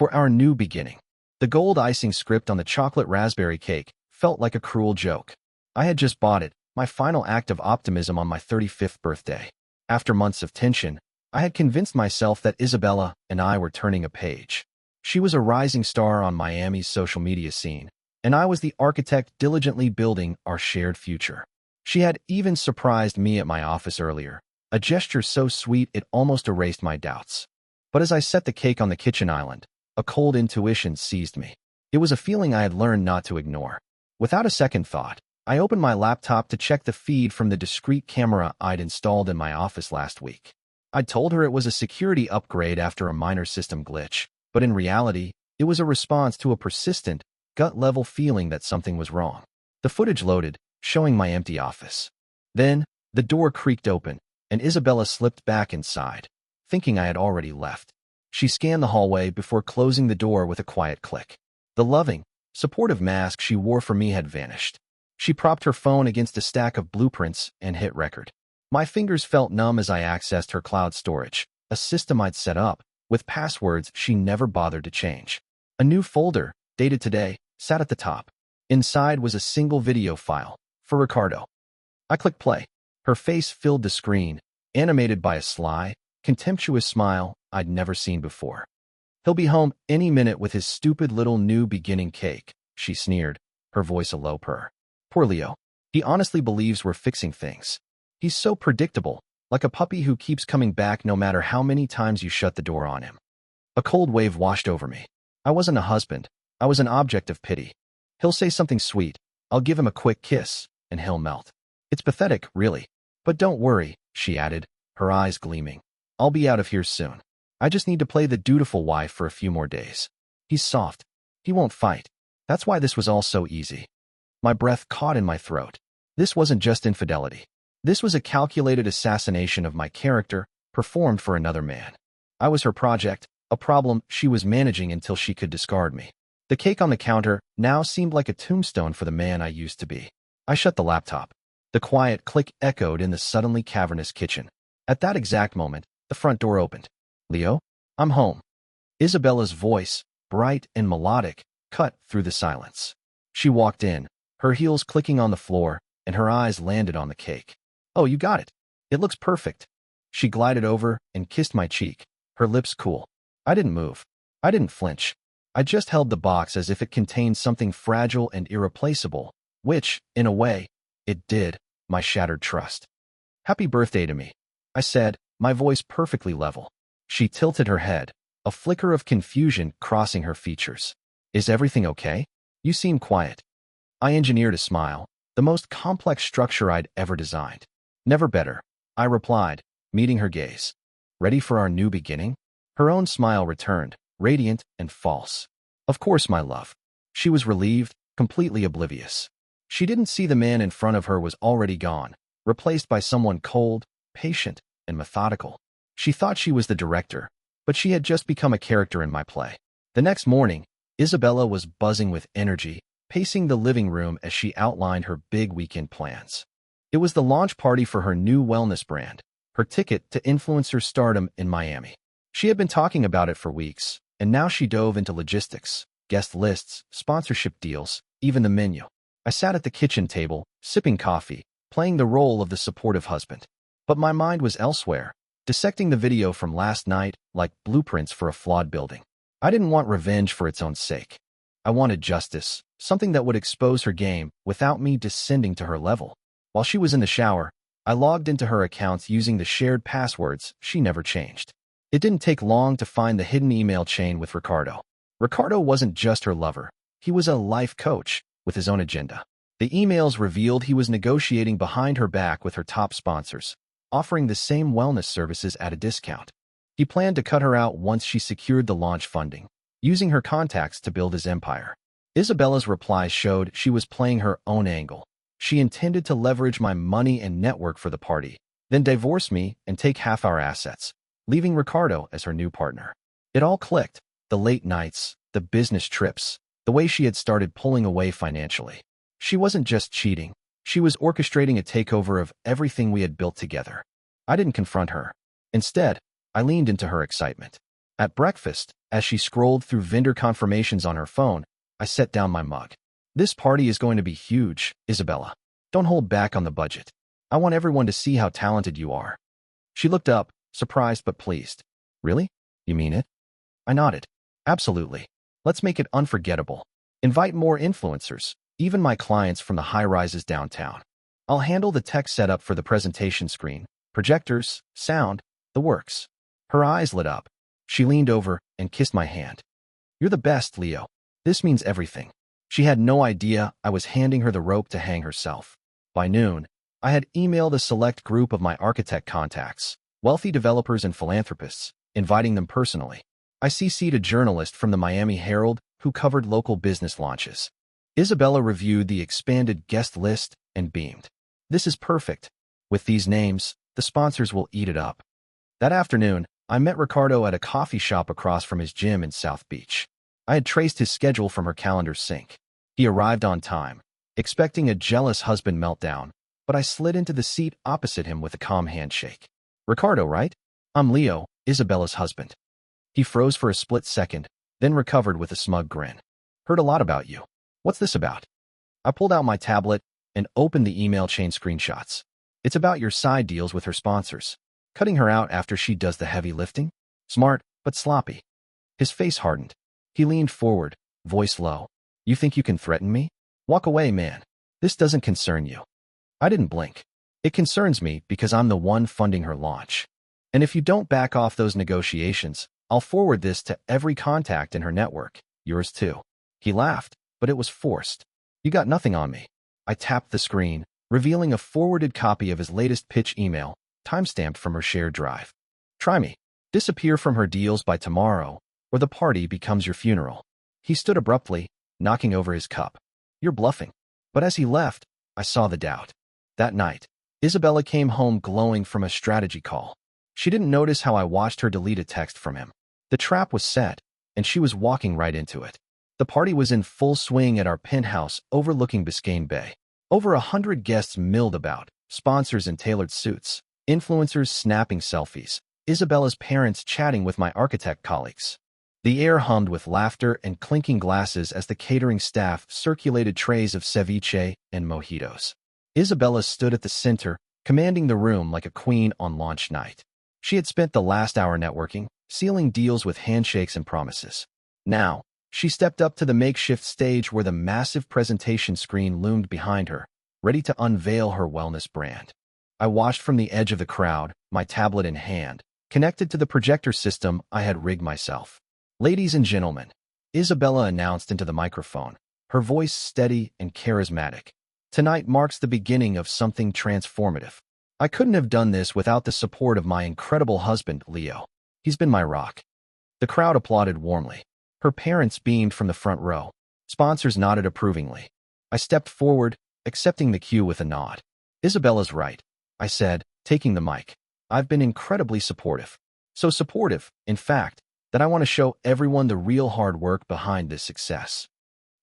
for our new beginning. The gold icing script on the chocolate raspberry cake felt like a cruel joke. I had just bought it, my final act of optimism on my 35th birthday. After months of tension, I had convinced myself that Isabella and I were turning a page. She was a rising star on Miami's social media scene, and I was the architect diligently building our shared future. She had even surprised me at my office earlier, a gesture so sweet it almost erased my doubts. But as I set the cake on the kitchen island, a cold intuition seized me. It was a feeling I had learned not to ignore. Without a second thought, I opened my laptop to check the feed from the discreet camera I'd installed in my office last week. I'd told her it was a security upgrade after a minor system glitch, but in reality, it was a response to a persistent, gut-level feeling that something was wrong. The footage loaded, showing my empty office. Then, the door creaked open, and Isabella slipped back inside, thinking I had already left. She scanned the hallway before closing the door with a quiet click. The loving, supportive mask she wore for me had vanished. She propped her phone against a stack of blueprints and hit record. My fingers felt numb as I accessed her cloud storage, a system I'd set up, with passwords she never bothered to change. A new folder, dated today, sat at the top. Inside was a single video file, for Ricardo. I clicked play. Her face filled the screen, animated by a sly, contemptuous smile I'd never seen before. "He'll be home any minute with his stupid little new beginning cake," she sneered, her voice a low purr. "Poor Leo. He honestly believes we're fixing things. He's so predictable, like a puppy who keeps coming back no matter how many times you shut the door on him." A cold wave washed over me. I wasn't a husband. I was an object of pity. He'll say something sweet. I'll give him a quick kiss, and he'll melt. It's pathetic, really. But don't worry, she added, her eyes gleaming. I'll be out of here soon. I just need to play the dutiful wife for a few more days. He's soft. He won't fight. That's why this was all so easy. My breath caught in my throat. This wasn't just infidelity. This was a calculated assassination of my character, performed for another man. I was her project, a problem she was managing until she could discard me. The cake on the counter now seemed like a tombstone for the man I used to be. I shut the laptop. The quiet click echoed in the suddenly cavernous kitchen. At that exact moment, the front door opened. "Leo, I'm home." Isabella's voice, bright and melodic, cut through the silence. She walked in, her heels clicking on the floor, and her eyes landed on the cake. "Oh, you got it. It looks perfect." She glided over and kissed my cheek, her lips cool. I didn't move. I didn't flinch. I just held the box as if it contained something fragile and irreplaceable, which, in a way, it did, my shattered trust. "Happy birthday to me," I said, my voice perfectly level. She tilted her head, a flicker of confusion crossing her features. "Is everything okay? You seem quiet." I engineered a smile, the most complex structure I'd ever designed. "Never better," I replied, meeting her gaze. "Ready for our new beginning?" Her own smile returned, radiant and false. "Of course, my love." She was relieved, completely oblivious. She didn't see the man in front of her was already gone, replaced by someone cold, patient, and methodical. She thought she was the director, but she had just become a character in my play. The next morning, Isabella was buzzing with energy, pacing the living room as she outlined her big weekend plans. It was the launch party for her new wellness brand, her ticket to influencer stardom in Miami. She had been talking about it for weeks, and now she dove into logistics, guest lists, sponsorship deals, even the menu. I sat at the kitchen table, sipping coffee, playing the role of the supportive husband. But my mind was elsewhere, dissecting the video from last night like blueprints for a flawed building. I didn't want revenge for its own sake. I wanted justice, something that would expose her game without me descending to her level. While she was in the shower, I logged into her accounts using the shared passwords she never changed. It didn't take long to find the hidden email chain with Ricardo. Ricardo wasn't just her lover. He was a life coach with his own agenda. The emails revealed he was negotiating behind her back with her top sponsors, offering the same wellness services at a discount. He planned to cut her out once she secured the launch funding, using her contacts to build his empire. Isabella's replies showed she was playing her own angle. She intended to leverage my money and network for the party, then divorce me and take half our assets, leaving Ricardo as her new partner. It all clicked: the late nights, the business trips, the way she had started pulling away financially. She wasn't just cheating. She was orchestrating a takeover of everything we had built together. I didn't confront her. Instead, I leaned into her excitement. At breakfast, as she scrolled through vendor confirmations on her phone, I set down my mug. This party is going to be huge, Isabella. Don't hold back on the budget. I want everyone to see how talented you are. She looked up, surprised but pleased. Really? You mean it? I nodded. Absolutely. Let's make it unforgettable. Invite more influencers, even my clients from the high-rises downtown. I'll handle the tech setup for the presentation screen, projectors, sound, the works. Her eyes lit up. She leaned over and kissed my hand. You're the best, Leo. This means everything. She had no idea I was handing her the rope to hang herself. By noon, I had emailed a select group of my architect contacts, wealthy developers and philanthropists, inviting them personally. I CC'd a journalist from the Miami Herald who covered local business launches. Isabella reviewed the expanded guest list and beamed. This is perfect. With these names, the sponsors will eat it up. That afternoon, I met Ricardo at a coffee shop across from his gym in South Beach. I had traced his schedule from her calendar sync. He arrived on time, expecting a jealous husband meltdown, but I slid into the seat opposite him with a calm handshake. Ricardo, right? I'm Leo, Isabella's husband. He froze for a split second, then recovered with a smug grin. Heard a lot about you. What's this about? I pulled out my tablet and opened the email chain screenshots. It's about your side deals with her sponsors. Cutting her out after she does the heavy lifting? Smart, but sloppy. His face hardened. He leaned forward, voice low. You think you can threaten me? Walk away, man. This doesn't concern you. I didn't blink. It concerns me because I'm the one funding her launch. And if you don't back off those negotiations, I'll forward this to every contact in her network, yours too. He laughed, but it was forced. You got nothing on me. I tapped the screen, revealing a forwarded copy of his latest pitch email, timestamped from her shared drive. Try me. Disappear from her deals by tomorrow, or the party becomes your funeral. He stood abruptly, knocking over his cup. You're bluffing. But as he left, I saw the doubt. That night, Isabella came home glowing from a strategy call. She didn't notice how I watched her delete a text from him. The trap was set, and she was walking right into it. The party was in full swing at our penthouse overlooking Biscayne Bay. Over 100 guests milled about, sponsors in tailored suits, influencers snapping selfies, Isabella's parents chatting with my architect colleagues. The air hummed with laughter and clinking glasses as the catering staff circulated trays of ceviche and mojitos. Isabella stood at the center, commanding the room like a queen on launch night. She had spent the last hour networking, sealing deals with handshakes and promises. Now, she stepped up to the makeshift stage where the massive presentation screen loomed behind her, ready to unveil her wellness brand. I watched from the edge of the crowd, my tablet in hand, connected to the projector system I had rigged myself. Ladies and gentlemen, Isabella announced into the microphone, her voice steady and charismatic. Tonight marks the beginning of something transformative. I couldn't have done this without the support of my incredible husband, Leo. He's been my rock. The crowd applauded warmly. Her parents beamed from the front row. Sponsors nodded approvingly. I stepped forward, accepting the cue with a nod. Isabella's right, I said, taking the mic. I've been incredibly supportive. So supportive, in fact, that I want to show everyone the real hard work behind this success.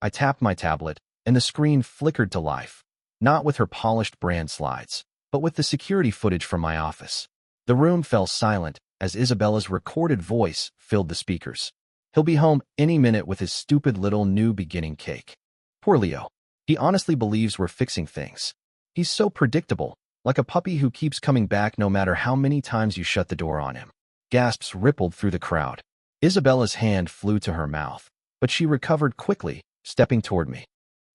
I tapped my tablet, and the screen flickered to life, not with her polished brand slides, but with the security footage from my office. The room fell silent as Isabella's recorded voice filled the speakers. He'll be home any minute with his stupid little new beginning cake. Poor Leo. He honestly believes we're fixing things. He's so predictable, like a puppy who keeps coming back no matter how many times you shut the door on him. Gasps rippled through the crowd. Isabella's hand flew to her mouth, but she recovered quickly, stepping toward me.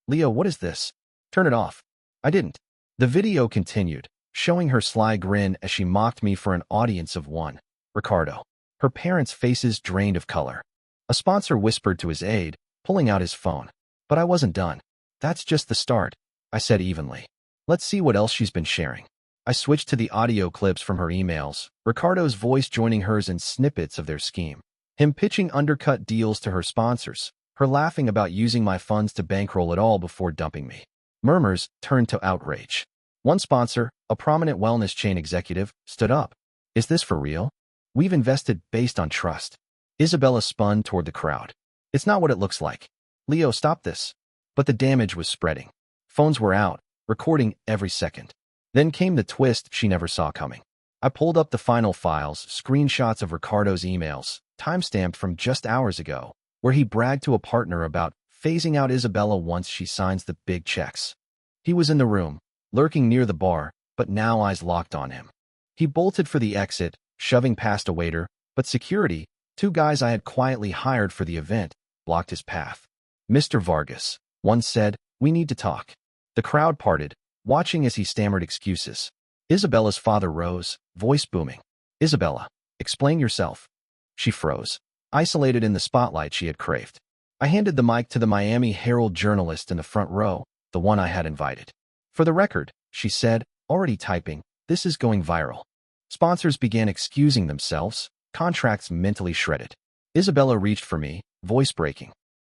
Leo, what is this? Turn it off. I didn't. The video continued, showing her sly grin as she mocked me for an audience of one. Ricardo. Her parents' faces drained of color. A sponsor whispered to his aide, pulling out his phone. But I wasn't done. That's just the start, I said evenly. Let's see what else she's been sharing. I switched to the audio clips from her emails, Ricardo's voice joining hers in snippets of their scheme. Him pitching undercut deals to her sponsors, her laughing about using my funds to bankroll it all before dumping me. Murmurs turned to outrage. One sponsor, a prominent wellness chain executive, stood up. Is this for real? We've invested based on trust. Isabella spun toward the crowd. It's not what it looks like. Leo, stop this. But the damage was spreading. Phones were out, recording every second. Then came the twist she never saw coming. I pulled up the final files, screenshots of Ricardo's emails, timestamped from just hours ago, where he bragged to a partner about phasing out Isabella once she signs the big checks. He was in the room, lurking near the bar, but now eyes locked on him. He bolted for the exit, shoving past a waiter, but security, two guys I had quietly hired for the event, blocked his path. "Mr. Vargas," one said, "we need to talk." The crowd parted, watching as he stammered excuses. Isabella's father rose, voice booming. "Isabella, explain yourself." She froze, isolated in the spotlight she had craved. I handed the mic to the Miami Herald journalist in the front row, the one I had invited. "For the record," she said, already typing, "this is going viral." Sponsors began excusing themselves, contracts mentally shredded. Isabella reached for me, voice breaking.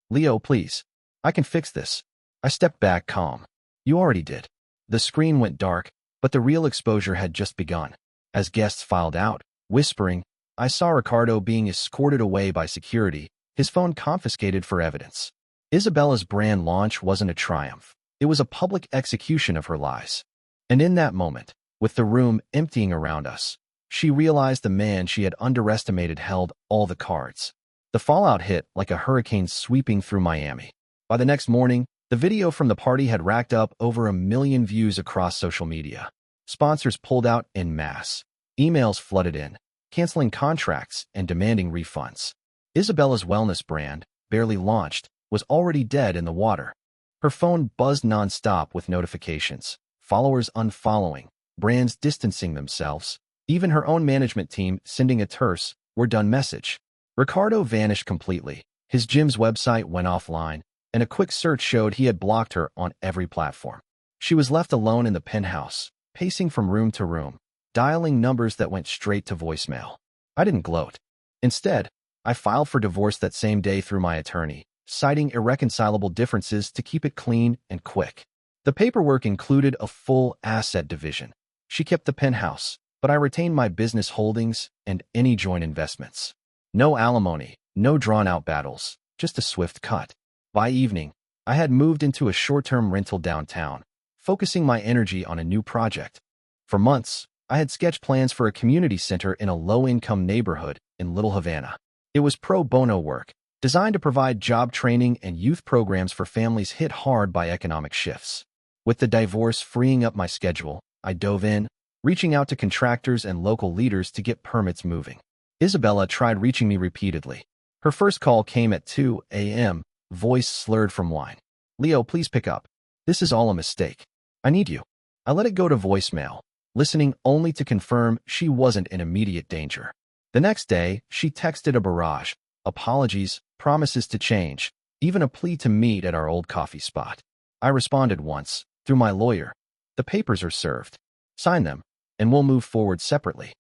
"Leo, please. I can fix this." I stepped back calm. "You already did." The screen went dark, but the real exposure had just begun. As guests filed out, whispering, I saw Ricardo being escorted away by security, his phone confiscated for evidence. Isabella's brand launch wasn't a triumph. It was a public execution of her lies. And in that moment, with the room emptying around us, she realized the man she had underestimated held all the cards. The fallout hit like a hurricane sweeping through Miami. By the next morning, the video from the party had racked up over 1 million views across social media. Sponsors pulled out en masse. Emails flooded in, canceling contracts and demanding refunds. Isabella's wellness brand, barely launched, was already dead in the water. Her phone buzzed nonstop with notifications, followers unfollowing, brands distancing themselves, even her own management team sending a terse, "We're done" message. Ricardo vanished completely. His gym's website went offline, and a quick search showed he had blocked her on every platform. She was left alone in the penthouse, pacing from room to room, dialing numbers that went straight to voicemail. I didn't gloat. Instead, I filed for divorce that same day through my attorney, citing irreconcilable differences to keep it clean and quick. The paperwork included a full asset division. She kept the penthouse, but I retained my business holdings and any joint investments. No alimony, no drawn-out battles, just a swift cut. By evening, I had moved into a short-term rental downtown, focusing my energy on a new project. For months, I had sketched plans for a community center in a low-income neighborhood in Little Havana. It was pro bono work, designed to provide job training and youth programs for families hit hard by economic shifts. With the divorce freeing up my schedule, I dove in, reaching out to contractors and local leaders to get permits moving. Isabella tried reaching me repeatedly. Her first call came at 2 a.m., voice slurred from wine. "Leo, please pick up. This is all a mistake. I need you." I let it go to voicemail, listening only to confirm she wasn't in immediate danger. The next day, she texted a barrage, apologies, promises to change, even a plea to meet at our old coffee spot. I responded once, through my lawyer. "The papers are served. Sign them, and we'll move forward separately."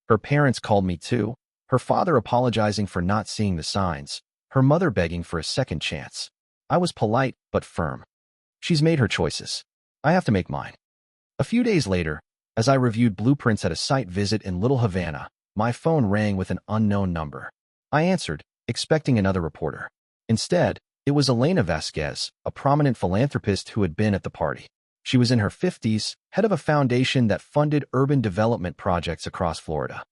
Her parents called me too, her father apologizing for not seeing the signs, her mother begging for a second chance. I was polite but firm. She's made her choices. I have to make mine. A few days later, as I reviewed blueprints at a site visit in Little Havana, my phone rang with an unknown number. I answered, expecting another reporter. Instead, it was Elena Vasquez, a prominent philanthropist who had been at the party. She was in her 50s, head of a foundation that funded urban development projects across Florida.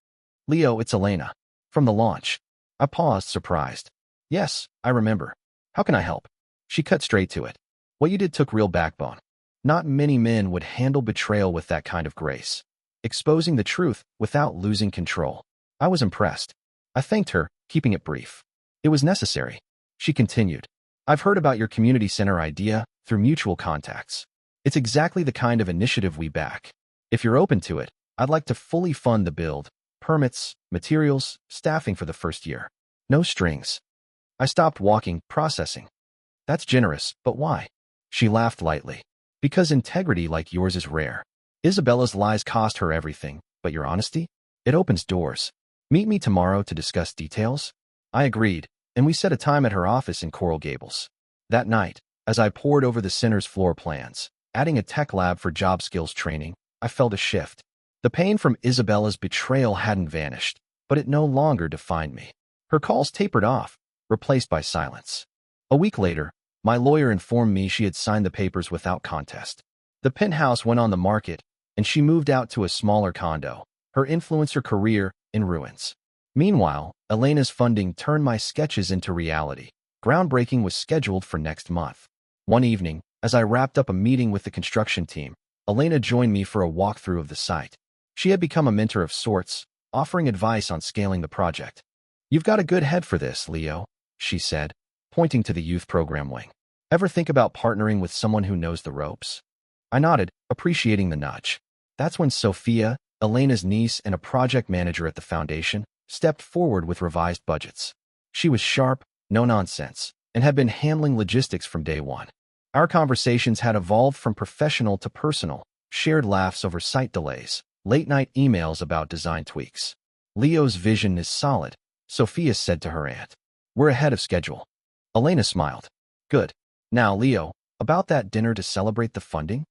"Leo, it's Elena. From the launch." I paused, surprised. "Yes, I remember. How can I help?" She cut straight to it. "What you did took real backbone. Not many men would handle betrayal with that kind of grace. Exposing the truth without losing control." I was impressed. I thanked her, keeping it brief. "It was necessary." She continued. "I've heard about your community center idea through mutual contacts. It's exactly the kind of initiative we back. If you're open to it, I'd like to fully fund the build, permits, materials, staffing for the first year. No strings." I stopped walking, processing. "That's generous, but why?" She laughed lightly. "Because integrity like yours is rare. Isabella's lies cost her everything, but your honesty? It opens doors. Meet me tomorrow to discuss details." I agreed, and we set a time at her office in Coral Gables. That night, as I pored over the center's floor plans, adding a tech lab for job skills training, I felt a shift. The pain from Isabella's betrayal hadn't vanished, but it no longer defined me. Her calls tapered off, replaced by silence. A week later, my lawyer informed me she had signed the papers without contest. The penthouse went on the market, and she moved out to a smaller condo, her influencer career in ruins. Meanwhile, Elena's funding turned my sketches into reality. Groundbreaking was scheduled for next month. One evening, as I wrapped up a meeting with the construction team, Elena joined me for a walkthrough of the site. She had become a mentor of sorts, offering advice on scaling the project. "You've got a good head for this, Leo," she said, pointing to the youth program wing. "Ever think about partnering with someone who knows the ropes?" I nodded, appreciating the nudge. That's when Sophia, Elena's niece and a project manager at the foundation, stepped forward with revised budgets. She was sharp, no nonsense, and had been handling logistics from day one. Our conversations had evolved from professional to personal, shared laughs over site delays, late-night emails about design tweaks. "Leo's vision is solid," Sophia said to her aunt. "We're ahead of schedule." Elena smiled. "Good. Now, Leo, about that dinner to celebrate the funding?"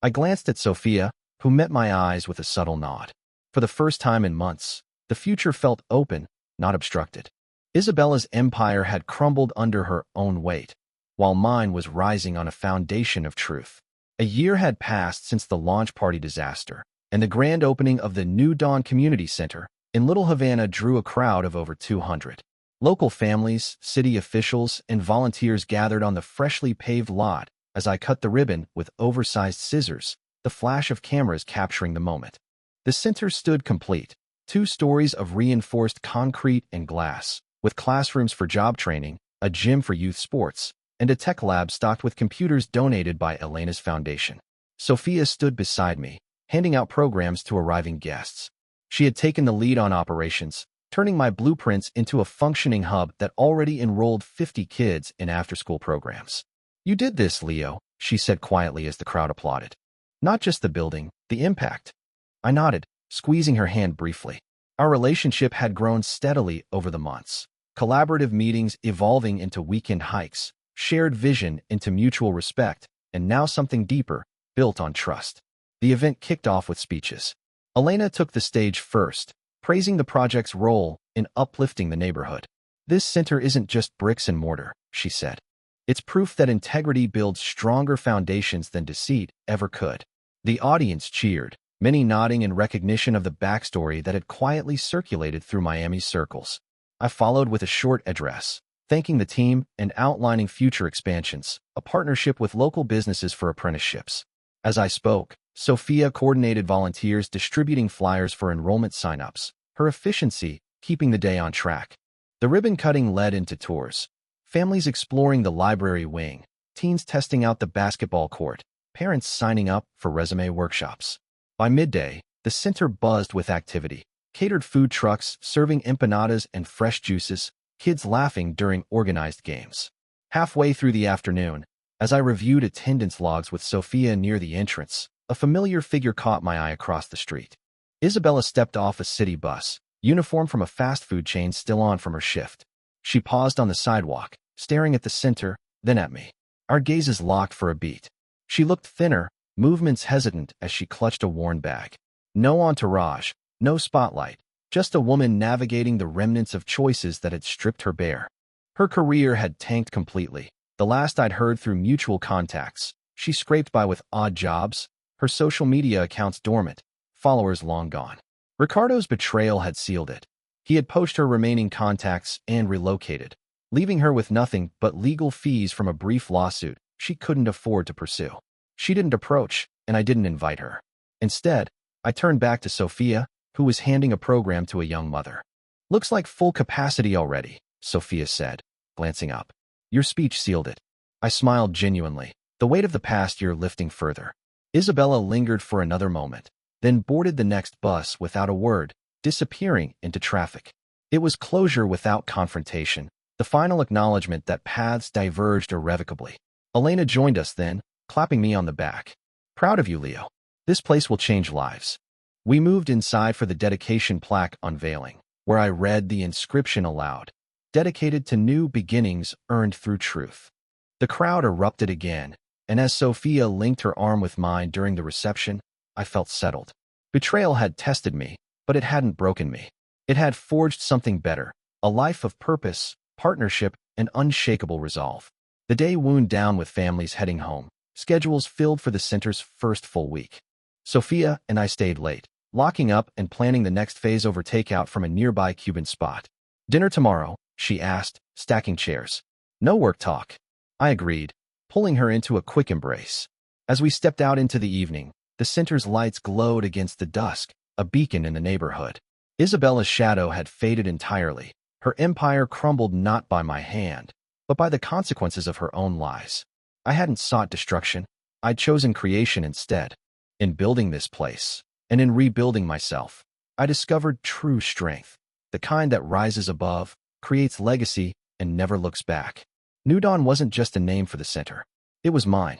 I glanced at Sophia, who met my eyes with a subtle nod. For the first time in months, the future felt open, not obstructed. Isabella's empire had crumbled under her own weight, while mine was rising on a foundation of truth. A year had passed since the launch party disaster, and the grand opening of the New Dawn Community Center in Little Havana drew a crowd of over 200. Local families, city officials, and volunteers gathered on the freshly paved lot as I cut the ribbon with oversized scissors, the flash of cameras capturing the moment. The center stood complete, 2 stories of reinforced concrete and glass, with classrooms for job training, a gym for youth sports, and a tech lab stocked with computers donated by Elena's foundation. Sophia stood beside me, handing out programs to arriving guests. She had taken the lead on operations, turning my blueprints into a functioning hub that already enrolled 50 kids in after-school programs. "You did this, Leo," she said quietly as the crowd applauded. "Not just the building, the impact." I nodded, squeezing her hand briefly. Our relationship had grown steadily over the months. Collaborative meetings evolving into weekend hikes, shared vision into mutual respect, and now something deeper, built on trust. The event kicked off with speeches. Elena took the stage first, praising the project's role in uplifting the neighborhood. "This center isn't just bricks and mortar," she said. "It's proof that integrity builds stronger foundations than deceit ever could." The audience cheered, many nodding in recognition of the backstory that had quietly circulated through Miami's circles. I followed with a short address, thanking the team and outlining future expansions, a partnership with local businesses for apprenticeships. As I spoke, Sophia coordinated volunteers distributing flyers for enrollment sign-ups, her efficiency keeping the day on track. The ribbon cutting led into tours. Families exploring the library wing, teens testing out the basketball court, parents signing up for resume workshops. By midday, the center buzzed with activity. Catered food trucks serving empanadas and fresh juices, kids laughing during organized games. Halfway through the afternoon, as I reviewed attendance logs with Sophia near the entrance, a familiar figure caught my eye across the street. Isabella stepped off a city bus, uniform from a fast food chain still on from her shift. She paused on the sidewalk, staring at the center, then at me. Our gazes locked for a beat. She looked thinner, movements hesitant as she clutched a worn bag. No entourage, no spotlight, just a woman navigating the remnants of choices that had stripped her bare. Her career had tanked completely. The last I'd heard through mutual contacts, she scraped by with odd jobs, her social media accounts dormant, followers long gone. Ricardo's betrayal had sealed it. He had poached her remaining contacts and relocated, leaving her with nothing but legal fees from a brief lawsuit she couldn't afford to pursue. She didn't approach, and I didn't invite her. Instead, I turned back to Sophia, who was handing a program to a young mother. "Looks like full capacity already," Sophia said, glancing up. "Your speech sealed it." I smiled genuinely, the weight of the past year lifting further. Isabella lingered for another moment, then boarded the next bus without a word, disappearing into traffic. It was closure without confrontation, the final acknowledgement that paths diverged irrevocably. Elena joined us then, clapping me on the back. "Proud of you, Leo. This place will change lives." We moved inside for the dedication plaque unveiling, where I read the inscription aloud, "Dedicated to new beginnings earned through truth." The crowd erupted again, and as Sophia linked her arm with mine during the reception, I felt settled. Betrayal had tested me, but it hadn't broken me. It had forged something better, a life of purpose, partnership, and unshakable resolve. The day wound down with families heading home, schedules filled for the center's first full week. Sophia and I stayed late, locking up and planning the next phase over takeout from a nearby Cuban spot. Dinner tomorrow, she asked, stacking chairs. No work talk. I agreed, pulling her into a quick embrace. As we stepped out into the evening, the center's lights glowed against the dusk, a beacon in the neighborhood. Isabella's shadow had faded entirely. Her empire crumbled not by my hand, but by the consequences of her own lies. I hadn't sought destruction. I'd chosen creation instead. In building this place, and in rebuilding myself, I discovered true strength, the kind that rises above, creates legacy, and never looks back. New Dawn wasn't just a name for the center. It was mine.